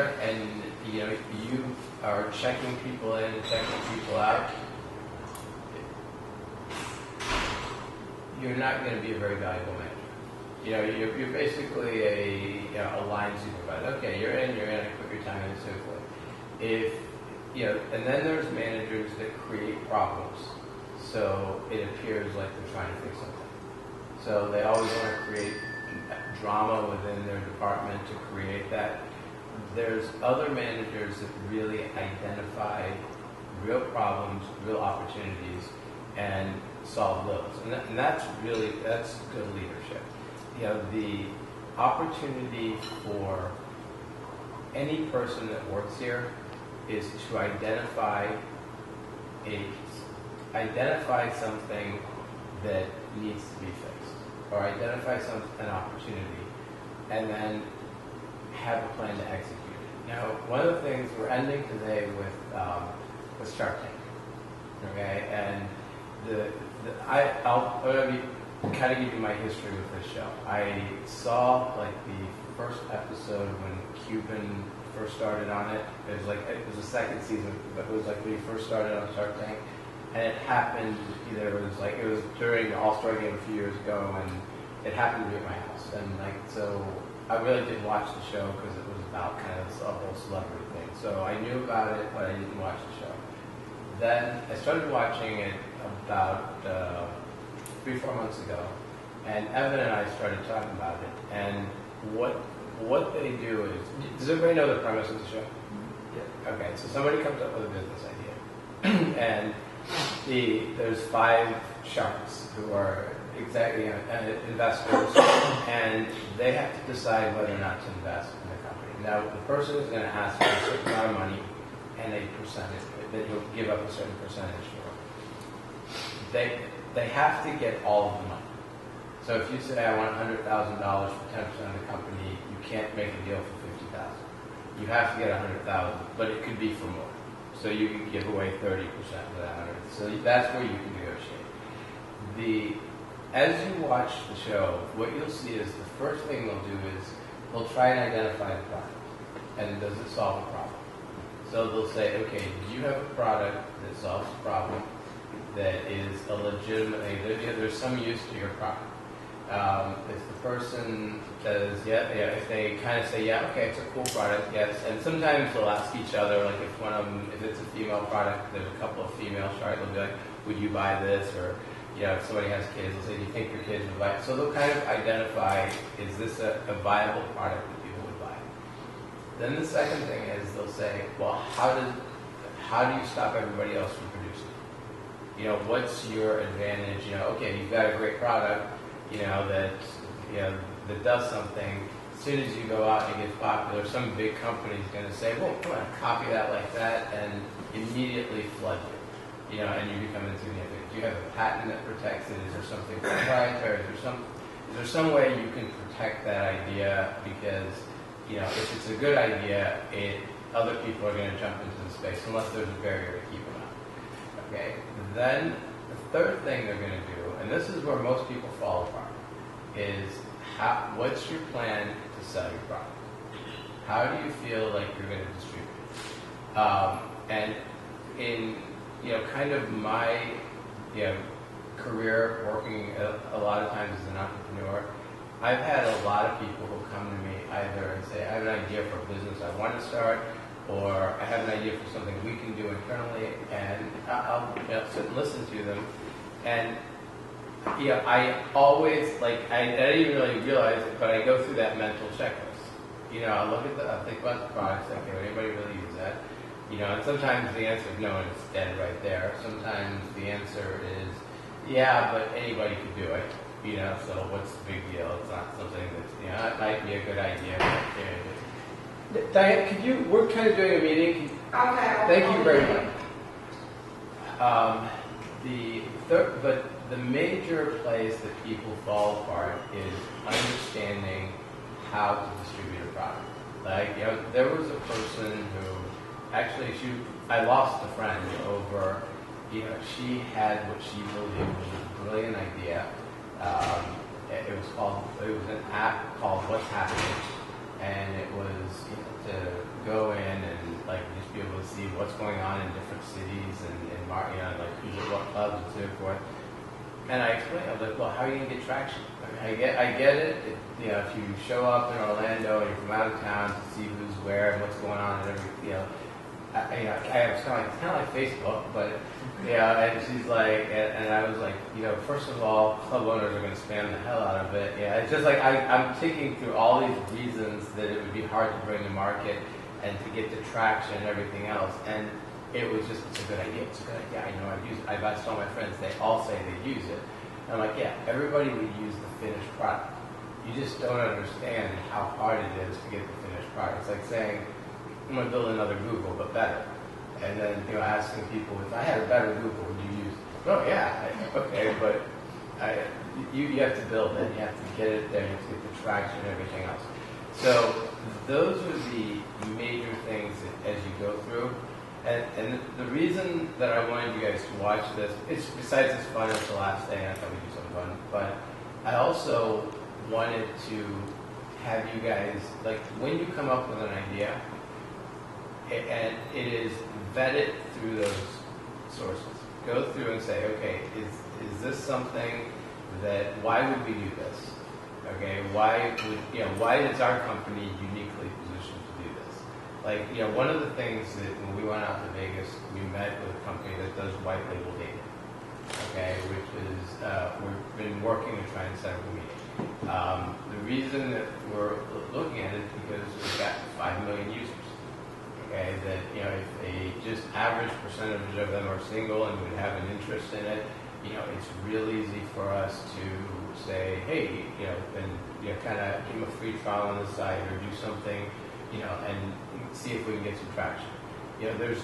there and you are checking people in and checking people out, you're not going to be a very valuable manager. You're basically a line supervisor. Okay, you're in, I put your time in and so forth. And then there's managers that create problems, so it appears like they're trying to fix something. So they always want to create drama within their department to create that. There's other managers that really identify real problems, real opportunities, and solve those. And that's good leadership. The opportunity for any person that works here is to identify something that needs to be fixed, or identify an opportunity, and then have a plan to execute it. Now, one of the things we're ending today with Shark Tank, okay, and I'll kind of give you my history with this show. I saw like the first episode when Cuban first started on it. It was the second season, but it was like when he first started on Shark Tank, and it happened it was during the All-Star game a few years ago, and it happened to be at my house, and so I really didn't watch the show because it was about kind of a whole celebrity thing. So I knew about it, but I didn't watch the show. Then I started watching it about 3-4 months ago, and Evan and I started talking about it. And what they do is, does everybody know the premise of the show? Yeah. Okay, so somebody comes up with a business idea, and there's 5 sharks who are investors, and they have to decide whether or not to invest in the company. Now, the person is going to ask for a certain amount of money and a percentage that he'll give up a certain percentage for. They have to get all of the money. So if you say, I want $100,000 for 10% of the company, you can't make a deal for $50,000. You have to get $100,000, but it could be for more. So you can give away 30% of that 100. So that's where you can negotiate. As you watch the show, what you'll see is the first thing they'll do is they'll try and identify the product. And does it solve a problem? So they'll say, okay, do you have a product that solves a problem that is a legitimate, there's some use to your product? If the person says, if they kind of say, yeah, okay, it's a cool product, yes. And sometimes they'll ask each other, like if it's a female product, there's a couple of female sharks, they'll be like, would you buy this? Or, if somebody has kids, they'll say, do you think your kids would buy it? So they'll kind of identify, is this a viable product that people would buy? Then the second thing is they'll say, well, how do you stop everybody else from producing? What's your advantage? Okay, you've got a great product, that does something. As soon as you go out and it gets popular, some big company is going to say, well, come on, copy that like that, and immediately flood you. And you become insignificant. Do you have a patent that protects it? Is there something proprietary? Is there some way you can protect that idea? Because if it's a good idea, other people are going to jump into the space unless there's a barrier to keep them out. Okay. Then the third thing they're going to do, and this is where most people fall apart, is what's your plan to sell your product? How do you feel like you're going to distribute it? And in kind of my career working a lot of times as an entrepreneur, I've had a lot of people who come to me either and say, I have an idea for a business I want to start, or I have an idea for something we can do internally, and I'll sit and listen to them. And I always, I didn't even really realize it, but I go through that mental checklist. I look at I think about the products, okay, would anybody really use that? And sometimes the answer is no, and it's dead right there. Sometimes the answer is, yeah, but anybody could do it. So what's the big deal? It's not something that's, it might be a good idea. But, Diane, we're kind of doing a meeting. Okay. Thank you very much. But the major place that people fall apart is understanding how to distribute a product. There was a person who, actually, I lost a friend over, she had what she believed was a brilliant idea. It was an app called What's Happening, and it was to go in and like just be able to see what's going on in different cities and like who's at what clubs and so forth. And I explained, I was like, well, how are you gonna get traction? I mean, I get it. If you show up in Orlando and you're from out of town to see who's where and what's going on and everything, I was kind of like Facebook, but and she's like, and I was like, first of all, club owners are going to spam the hell out of it. Yeah, it's just like I'm thinking through all these reasons that it would be hard to bring to market and to get the traction and everything else. And it was just, it's a good idea. It's a good idea. I've used it. I've asked all my friends. They all say they use it. And I'm like, yeah, everybody would use the finished product. You just don't understand how hard it is to get the finished product. It's like saying, I'm going to build another Google, but better. And then, asking people, if I had a better Google, would you use it? Oh, yeah. Okay, but you have to build it. You have to get it there. You have to get the traction and everything else. So those are the major things that, as you go through. And the reason that I wanted you guys to watch this, it's besides it's fun, it's the last day, and I thought we'd do something fun, but I also wanted to have you guys, like, when you come up with an idea, and it is vetted through those sources. Go through and say, okay, is this something that, why would we do this? Okay, why is our company uniquely positioned to do this? Like, one of the things that when we went out to Vegas, we met with a company that does white label data. Okay, which is, we've been working to try and set up a meeting. The reason that we're looking at it is because we've got 5 million users. Okay, that if a just average percentage of them are single and would have an interest in it, it's real easy for us to say, hey, and kind of give them a free trial on the site or do something, and see if we can get some traction. There's